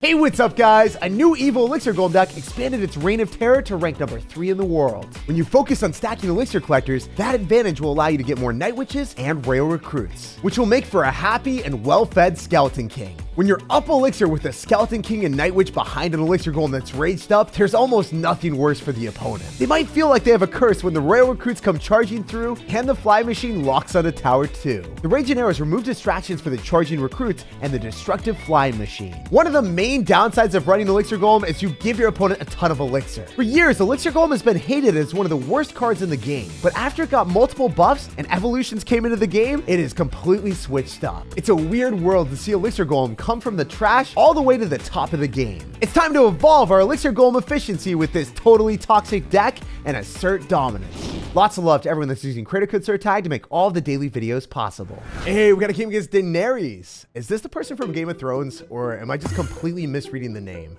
Hey, what's up guys? A new evil Elixir Golem deck expanded its reign of terror to rank number 3 in the world. When you focus on stacking Elixir collectors, that advantage will allow you to get more Night Witches and Royal recruits, which will make for a happy and well-fed Skeleton King. When you're up Elixir with a Skeleton King and Night Witch behind an Elixir Golem that's raged up, there's almost nothing worse for the opponent. They might feel like they have a curse when the Royal recruits come charging through and the Fly Machine locks on a tower too. The Rage and Arrows remove distractions for the charging recruits and the destructive Flying Machine. One of the main downsides of running Elixir Golem is you give your opponent a ton of Elixir. For years, Elixir Golem has been hated as one of the worst cards in the game, but after it got multiple buffs and evolutions came into the game, it is completely switched up. It's a weird world to see Elixir Golem come from the trash all the way to the top of the game. It's time to evolve our Elixir Golem efficiency with this totally toxic deck and assert dominance. Lots of love to everyone that's using creator code SirTag to make all the daily videos possible. Hey, we got a game against Daenerys. Is this the person from Game of Thrones, or am I just completely misreading the name?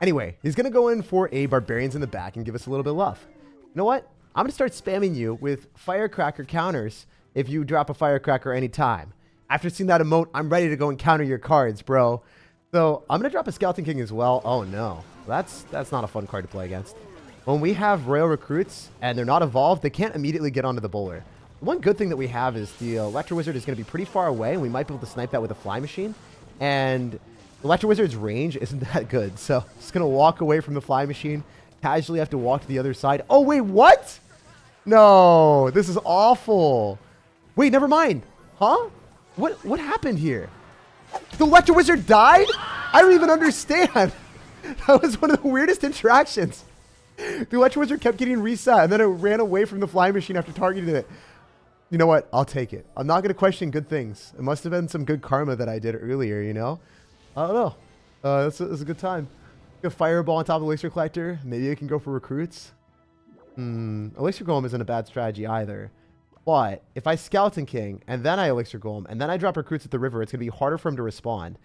Anyway, he's gonna go in for a Barbarians in the back and give us a little bit of love. You know what? I'm gonna start spamming you with Firecracker counters if you drop a Firecracker anytime. After seeing that emote, I'm ready to go and counter your cards, bro. So I'm gonna drop a Skeleton King as well. Oh no, that's not a fun card to play against. When we have Royal recruits and they're not evolved, they can't immediately get onto the bowler. One good thing that we have is the Electro Wizard is gonna be pretty far away, and we might be able to snipe that with a Fly Machine. And the Electro Wizard's range isn't that good, so I'm just gonna walk away from the Fly Machine, casually have to walk to the other side. Oh wait, what? No, this is awful. Wait, never mind. Huh? What happened here? The Electro Wizard died? I don't even understand. That was one of the weirdest interactions. The Electro Wizard kept getting reset, and then it ran away from the Fly Machine after targeting it. You know what? I'll take it. I'm not going to question good things. It must have been some good karma that I did earlier, you know? I don't know. It's a good time. A Fireball on top of Elixir Collector. Maybe I can go for recruits. Elixir Golem isn't a bad strategy either. But if I Skeleton King, and then I Elixir Golem, and then I drop recruits at the river, it's going to be harder for him to respond.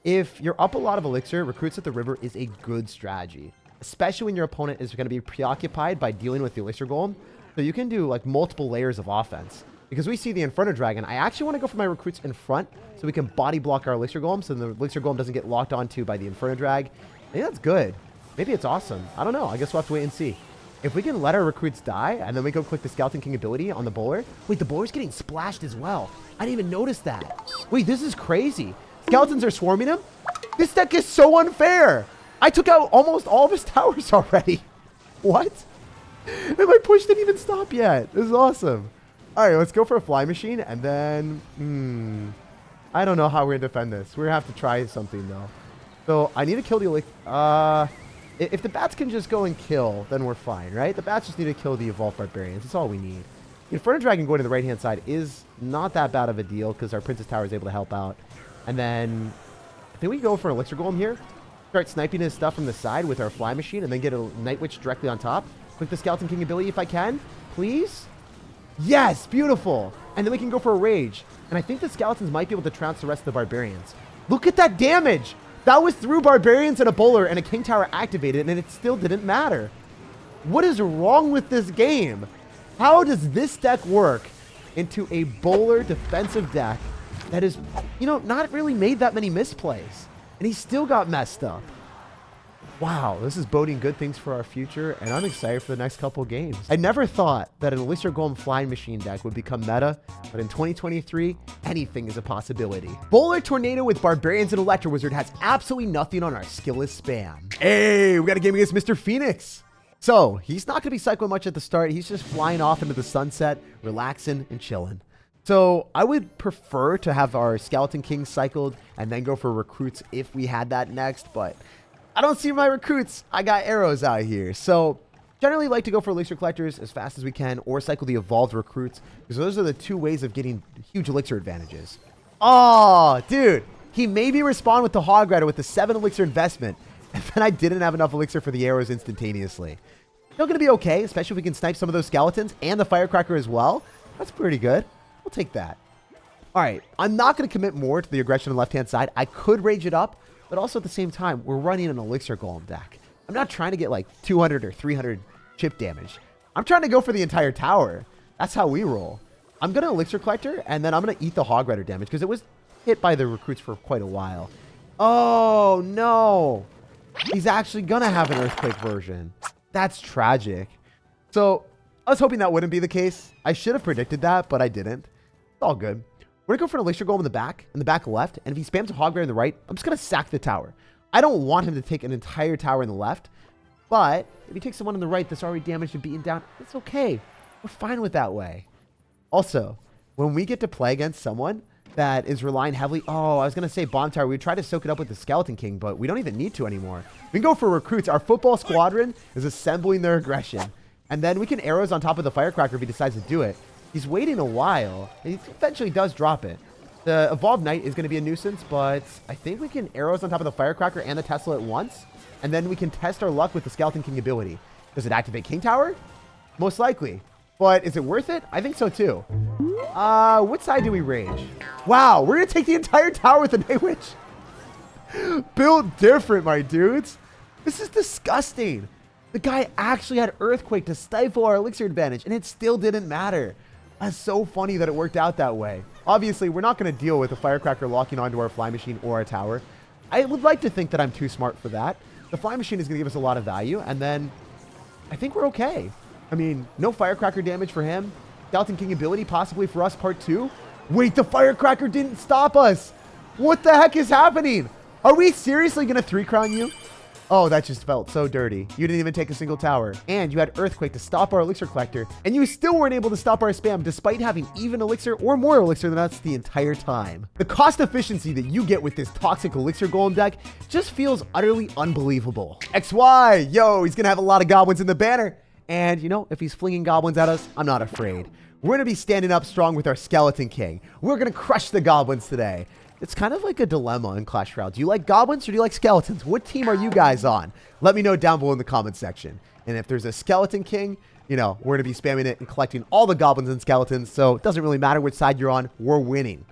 If you're up a lot of Elixir, recruits at the river is a good strategy, especially when your opponent is going to be preoccupied by dealing with the Elixir Golem. So you can do like multiple layers of offense. Because we see the Inferno Dragon, I actually want to go for my recruits in front so we can body block our Elixir Golem so the Elixir Golem doesn't get locked onto by the Inferno Drag. I think that's good. Maybe it's awesome. I don't know. I guess we'll have to wait and see. If we can let our recruits die, and then we go click the Skeleton King ability on the bowler. Wait, the bowler's getting splashed as well. I didn't even notice that. Wait, this is crazy. Skeletons are swarming him? This deck is so unfair. I took out almost all of his towers already. What? And my push didn't even stop yet. This is awesome. All right, let's go for a Fly Machine, and then... I don't know how we're going to defend this. We're going to have to try something, though. So, I need to kill the Elixir... if the bats can just go and kill, then we're fine, right? The bats just need to kill the Evolved Barbarians. That's all we need. The Inferno Dragon going to the right-hand side is not that bad of a deal because our Princess Tower is able to help out. And then I think we go for an Elixir Golem here. Start sniping his stuff from the side with our Fly Machine and then get a Night Witch directly on top. Click the Skeleton King ability if I can. Please? Yes! Beautiful! And then we can go for a Rage. And I think the Skeletons might be able to trounce the rest of the Barbarians. Look at that damage! That was through Barbarians and a Bowler, and a King Tower activated, and it still didn't matter. What is wrong with this game? How does this deck work into a Bowler defensive deck that is, you know, not really made that many misplays? And he still got messed up. Wow, this is boding good things for our future, and I'm excited for the next couple games. I never thought that an Elixir Golem Flying Machine deck would become meta, but in 2023, anything is a possibility. Bowler Tornado with Barbarians and Electro Wizard has absolutely nothing on our skillless spam. Hey, we got a game against Mr. Phoenix. So, he's not going to be cycling much at the start. He's just flying off into the sunset, relaxing and chilling. So, I would prefer to have our Skeleton King cycled and then go for recruits if we had that next, but... I don't see my recruits. I got arrows out here. So generally like to go for Elixir Collectors as fast as we can or cycle the Evolved Recruits because those are the two ways of getting huge Elixir advantages. Oh, dude. He made me respond with the Hog Rider with the 7 Elixir investment, and then I didn't have enough Elixir for the arrows instantaneously. Still going to be okay, especially if we can snipe some of those Skeletons and the Firecracker as well. That's pretty good. We'll take that. All right. I'm not going to commit more to the aggression on the left-hand side. I could rage it up. But also at the same time, we're running an Elixir Golem deck. I'm not trying to get like 200 or 300 chip damage. I'm trying to go for the entire tower. That's how we roll. I'm going to Elixir Collector, and then I'm going to eat the Hog Rider damage because it was hit by the recruits for quite a while. Oh, no. He's actually going to have an earthquake version. That's tragic. So I was hoping that wouldn't be the case. I should have predicted that, but I didn't. It's all good. We're going to go for an Elixir Golem in the back left. And if he spams a Hog Bear in the right, I'm just going to sack the tower. I don't want him to take an entire tower in the left. But if he takes someone on the right that's already damaged and beaten down, it's okay. We're fine with that way. Also, when we get to play against someone that is relying heavily... Oh, I was going to say Bomb Tower. We would try to soak it up with the Skeleton King, but we don't even need to anymore. We can go for recruits. Our football squadron is assembling their aggression. And then we can arrows on top of the Firecracker if he decides to do it. He's waiting a while. He eventually does drop it. The Evolved Knight is going to be a nuisance, but I think we can arrows on top of the Firecracker and the Tesla at once. And then we can test our luck with the Skeleton King ability. Does it activate King Tower? Most likely. But is it worth it? I think so too. What side do we rage? Wow, we're going to take the entire tower with the Night Witch. Built different, my dudes. This is disgusting. The guy actually had Earthquake to stifle our Elixir advantage, and it still didn't matter. That's so funny that it worked out that way. Obviously, we're not going to deal with the Firecracker locking onto our Fly Machine or our tower. I would like to think that I'm too smart for that. The Fly Machine is going to give us a lot of value, and then I think we're okay. I mean, no Firecracker damage for him. Skeleton King ability possibly for us part 2. Wait, the Firecracker didn't stop us. What the heck is happening? Are we seriously going to 3-crown you? Oh, that just felt so dirty. You didn't even take a single tower. And you had Earthquake to stop our Elixir Collector. And you still weren't able to stop our spam despite having even Elixir or more Elixir than us the entire time. The cost efficiency that you get with this toxic Elixir Golem deck just feels utterly unbelievable. XY, yo, he's going to have a lot of goblins in the banner. And, you know, if he's flinging goblins at us, I'm not afraid. We're going to be standing up strong with our Skeleton King. We're going to crush the goblins today. It's kind of like a dilemma in Clash Royale. Do you like goblins or do you like skeletons? What team are you guys on? Let me know down below in the comment section. And if there's a Skeleton King, you know, we're going to be spamming it and collecting all the goblins and skeletons. So it doesn't really matter which side you're on. We're winning.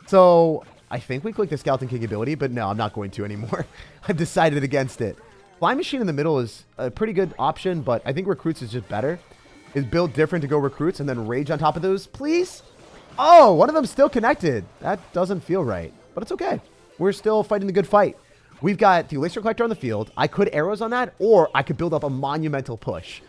So I think we click the Skeleton King ability, but no, I'm not going to anymore. I've decided against it. Fly Machine in the middle is a pretty good option, but I think Recruits is just better. Is built different to go Recruits and then Rage on top of those, please? Oh, one of them's still connected. That doesn't feel right, but it's okay. We're still fighting the good fight. We've got the Elixir Collector on the field. I could arrows on that, or I could build up a monumental push.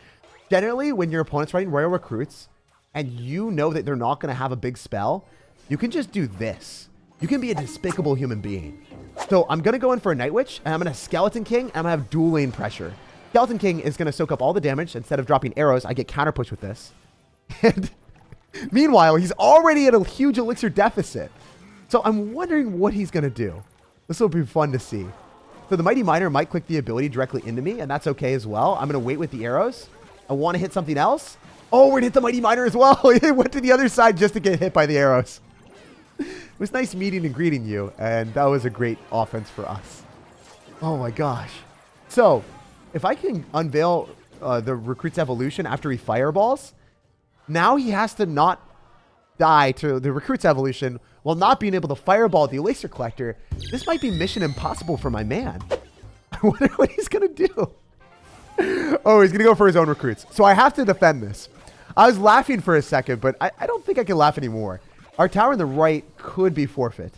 Generally, when your opponent's running Royal Recruits, and you know that they're not going to have a big spell, you can just do this. You can be a despicable human being. So I'm going to go in for a Night Witch, and I'm going to Skeleton King, and I'm going to have dual lane pressure. Skeleton King is going to soak up all the damage. Instead of dropping arrows, I get counter push with this. And meanwhile, he's already at a huge Elixir deficit. So I'm wondering what he's going to do. This will be fun to see. So the Mighty Miner might click the ability directly into me, and that's okay as well. I'm going to wait with the arrows. I want to hit something else. Oh, we're going to hit the Mighty Miner as well. It went to the other side just to get hit by the arrows. It was nice meeting and greeting you, and that was a great offense for us. Oh my gosh. So, if I can unveil the Recruit's evolution after he fireballs, now he has to not die to the Recruit's evolution while not being able to fireball the Elixir Collector. This might be mission impossible for my man. I wonder what he's going to do. Oh, he's going to go for his own Recruits. So I have to defend this. I was laughing for a second, but I don't think I can laugh anymore. Our tower on the right could be forfeit.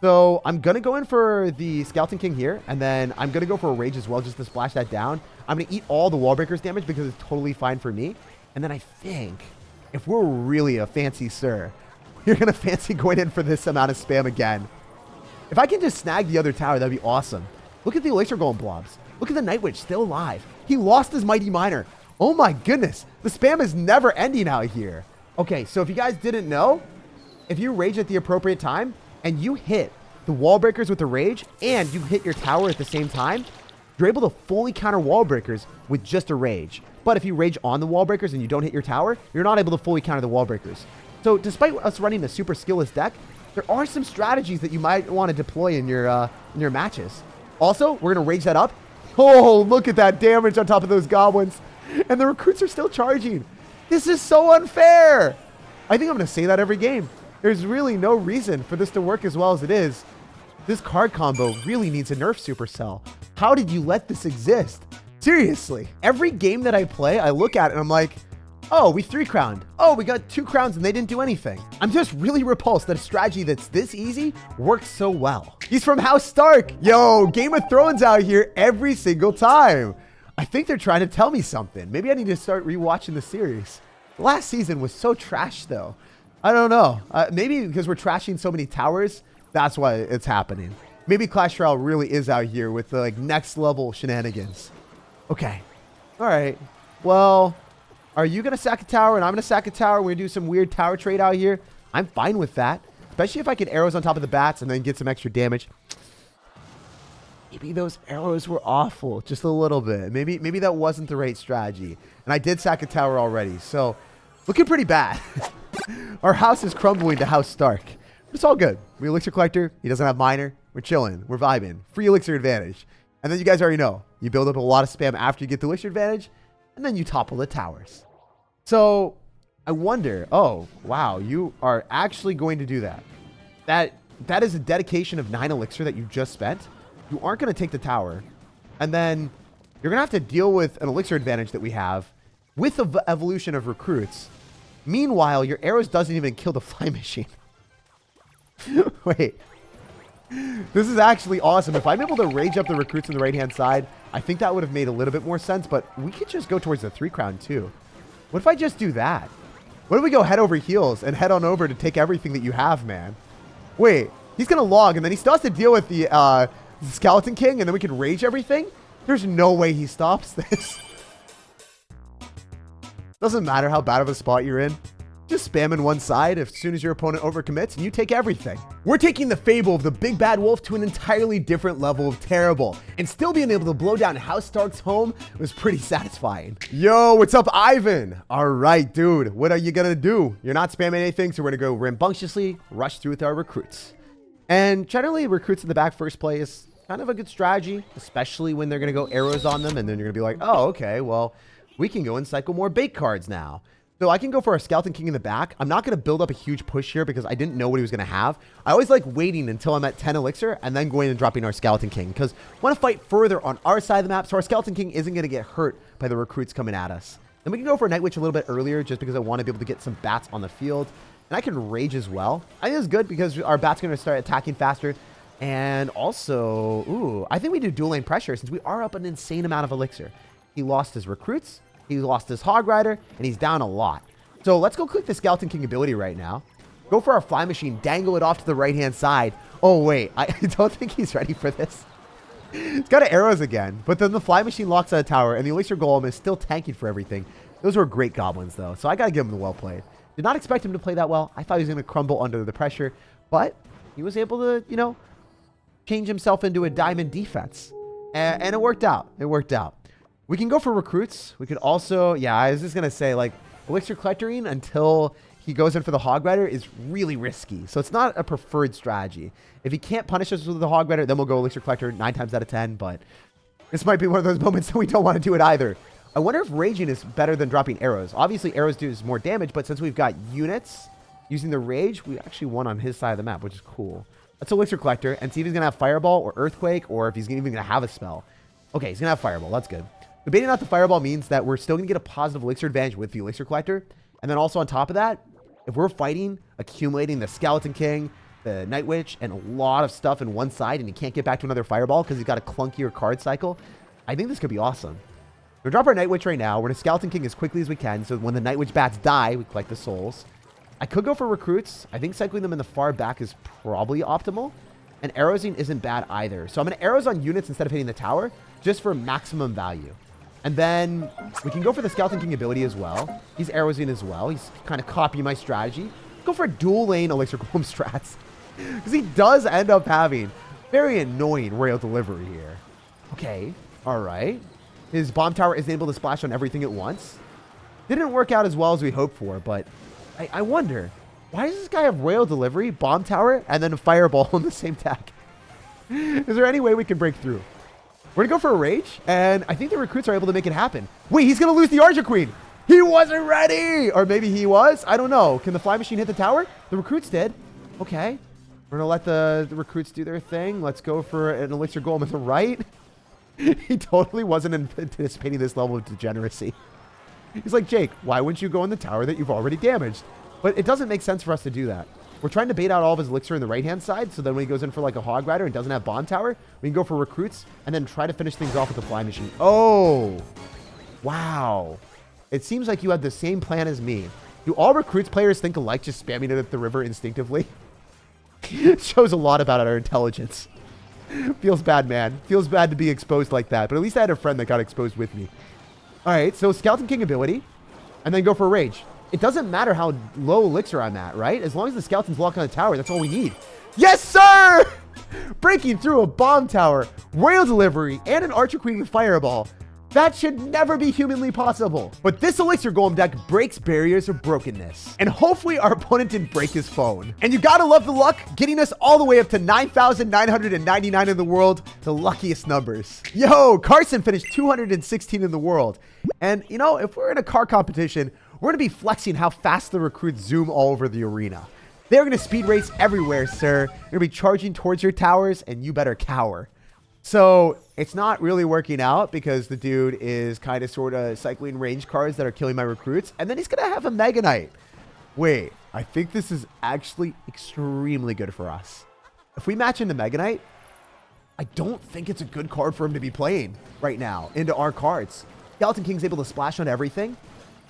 So I'm going to go in for the Skeleton King here, and then I'm going to go for a Rage as well just to splash that down. I'm going to eat all the wall breakers damage because it's totally fine for me. And then I think if we're really a fancy sir, you're going to fancy going in for this amount of spam again. If I can just snag the other tower, that'd be awesome. Look at the Elixir Golem blobs. Look at the Night Witch still alive. He lost his Mighty Miner. Oh my goodness. The spam is never ending out here. Okay, so if you guys didn't know, if you rage at the appropriate time and you hit the wall breakers with the rage and you hit your tower at the same time, you're able to fully counter wall breakers with just a rage. But if you rage on the wall breakers and you don't hit your tower, you're not able to fully counter the wall breakers. So despite us running a super skillless deck, there are some strategies that you might want to deploy in your matches. Also, we're going to rage that up. Oh, look at that damage on top of those goblins. And the Recruits are still charging. This is so unfair. I think I'm going to say that every game. There's really no reason for this to work as well as it is. This card combo really needs a nerf Supercell. How did you let this exist? Seriously. Every game that I play, I look at it and I'm like, Oh, we 3-crowned. Oh, we got 2 crowns and they didn't do anything. I'm just really repulsed that a strategy that's this easy works so well. He's from House Stark. Yo, Game of Thrones out here every single time. I think they're trying to tell me something. Maybe I need to start rewatching the series. The last season was so trash though. I don't know. Maybe because we're trashing so many towers, that's why it's happening. Maybe Clash Royale really is out here with the like next level shenanigans. Okay. All right. Well, are you going to sack a tower and I'm going to sack a tower? We're going to do some weird tower trade out here. I'm fine with that. Especially if I get arrows on top of the bats and then get some extra damage. Maybe those arrows were awful. Just a little bit. Maybe that wasn't the right strategy. And I did sack a tower already. So, looking pretty bad. Our house is crumbling to House Stark. But it's all good. We Elixir Collector. He doesn't have Miner. We're chilling. We're vibing. Free Elixir advantage. And then you guys already know. You build up a lot of spam after you get the Elixir advantage. And then you topple the towers. So, I wonder. Oh, wow. You are actually going to do that. That is a dedication of 9 Elixir that you just spent. You aren't going to take the tower. And then you're going to have to deal with an Elixir advantage that we have with the evolution of recruits. Meanwhile, your arrows doesn't even kill the fly machine. Wait. This is actually awesome. If I'm able to rage up the recruits on the right-hand side, I think that would have made a little bit more sense, but we could just go towards the 3-crown too. What if I just do that? What if we go head over heels and head on over to take everything that you have, man? Wait, he's going to log, and then he still has to deal with the Skeleton King, and then we can rage everything? There's no way he stops this. Doesn't matter how bad of a spot you're in. Just spamming one side as soon as your opponent overcommits and you take everything. We're taking the fable of the big bad wolf to an entirely different level of terrible, and still being able to blow down House Stark's home was pretty satisfying. Yo, what's up, Ivan? All right, dude, what are you gonna do? You're not spamming anything, so we're gonna go rambunctiously rush through with our recruits. And generally, recruits in the back first play is kind of a good strategy, especially when they're gonna go arrows on them, and then you're gonna be like, oh, okay, well, we can go and cycle more bait cards now. So I can go for a Skeleton King in the back. I'm not going to build up a huge push here because I didn't know what he was going to have. I always like waiting until I'm at 10 Elixir and then going and dropping our Skeleton King because I want to fight further on our side of the map so our Skeleton King isn't going to get hurt by the recruits coming at us. Then we can go for a Night Witch a little bit earlier just because I want to be able to get some bats on the field. And I can rage as well. I think it's good because our bats are going to start attacking faster. And also, ooh, I think we do dual lane pressure since we are up an insane amount of Elixir. He lost his recruits, he lost his Hog Rider, and he's down a lot. So let's go click the Skeleton King ability right now. Go for our Fly Machine, dangle it off to the right-hand side. Oh, wait, I don't think he's ready for this. It's got arrows again, but then the Fly Machine locks on a tower, and the Elixir Golem is still tanking for everything. Those were great goblins, though, so I got to give him the well played. Did not expect him to play that well. I thought he was going to crumble under the pressure, but he was able to, you know, change himself into a diamond defense. And it worked out. It worked out. We can go for recruits. We could also, yeah, I was just going to say, like, Elixir Collectoring until he goes in for the Hog Rider is really risky. So it's not a preferred strategy. If he can't punish us with the Hog Rider, then we'll go Elixir Collector 9 times out of 10. But this might be one of those moments that we don't want to do it either. I wonder if raging is better than dropping arrows. Obviously, arrows do more damage, but since we've got units using the rage, we actually won on his side of the map, which is cool. Let's Elixir Collector and see if he's going to have Fireball or Earthquake or if he's even going to have a spell. Okay, he's going to have Fireball. That's good. But baiting out the Fireball means that we're still going to get a positive Elixir advantage with the Elixir Collector. And then also on top of that, if we're fighting, accumulating the Skeleton King, the Night Witch, and a lot of stuff in one side, and he can't get back to another Fireball because he's got a clunkier card cycle, I think this could be awesome. We're going to drop our Night Witch right now. We're going to Skeleton King as quickly as we can, so when the Night Witch bats die, we collect the souls. I could go for recruits. I think cycling them in the far back is probably optimal. And arrowsing isn't bad either. So I'm going to arrows on units instead of hitting the tower, just for maximum value. And then we can go for the Skeleton King ability as well. He's arrowsing as well. He's kind of copying my strategy. Go for a dual lane Elixir Golem strats. Because he does end up having very annoying Royale delivery here. Okay. All right. His bomb tower isn't able to splash on everything at once. Didn't work out as well as we hoped for, but I wonder, why does this guy have Royale delivery, bomb tower, and then a fireball on the same tag? Is there any way we can break through? We're going to go for a rage, and I think the recruits are able to make it happen. Wait, he's going to lose the Archer Queen. He wasn't ready. Or maybe he was. I don't know. Can the Fly Machine hit the tower? The recruits did. Okay. We're going to let the recruits do their thing. Let's go for an Elixir Golem at the right. He totally wasn't anticipating this level of degeneracy. He's like, Jake, why wouldn't you go in the tower that you've already damaged? But it doesn't make sense for us to do that. We're trying to bait out all of his elixir in the right-hand side, so then when he goes in for like a hog rider and doesn't have bomb tower, we can go for recruits and then try to finish things off with the fly machine. Oh, wow. It seems like you had the same plan as me. Do all recruits players think alike, just spamming it at the river instinctively? It shows a lot about our intelligence. Feels bad, man. Feels bad to be exposed like that, but at least I had a friend that got exposed with me. All right, so Skeleton King ability, and then go for Rage. It doesn't matter how low elixir I'm at, right? As long as the skeletons lock on the tower, that's all we need. Yes, sir! Breaking through a bomb tower, royal delivery, and an Archer Queen with Fireball. That should never be humanly possible. But this Elixir Golem deck breaks barriers of brokenness. And hopefully our opponent didn't break his phone. And you gotta love the luck, getting us all the way up to 9,999 in the world, the luckiest numbers. Yo, Carson finished 216 in the world. And you know, if we're in a car competition, we're gonna be flexing how fast the recruits zoom all over the arena. They're gonna speed race everywhere, sir. They're gonna be charging towards your towers, and you better cower. So it's not really working out because the dude is kind of sort of cycling range cards that are killing my recruits. And then he's going to have a Mega Knight. Wait, I think this is actually extremely good for us. If we match into Mega Knight, I don't think it's a good card for him to be playing right now into our cards. Skeleton King's able to splash on everything.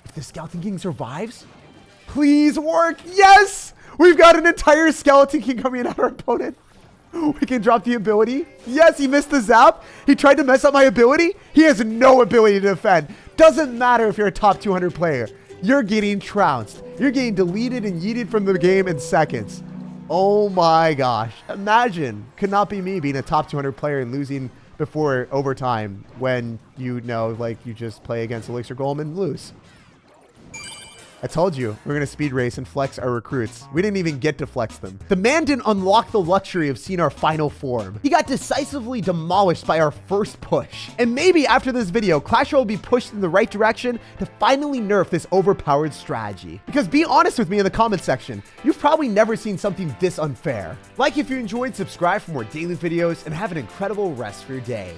If the Skeleton King survives, please work. Yes! We've got an entire Skeleton King coming at our opponent. We can drop the ability. Yes, he missed the zap. He tried to mess up my ability. He has no ability to defend. Doesn't matter if you're a top 200 player. You're getting trounced. You're getting deleted and yeeted from the game in seconds. Oh my gosh. Imagine. Could not be me being a top 200 player and losing before overtime when you know, like, you just play against Elixir Golem and lose. I told you, we're going to speed race and flex our recruits. We didn't even get to flex them. The man didn't unlock the luxury of seeing our final form. He got decisively demolished by our first push. And maybe after this video, Clash Royale will be pushed in the right direction to finally nerf this overpowered strategy. Because be honest with me in the comment section, you've probably never seen something this unfair. Like if you enjoyed, subscribe for more daily videos, and have an incredible rest for your day.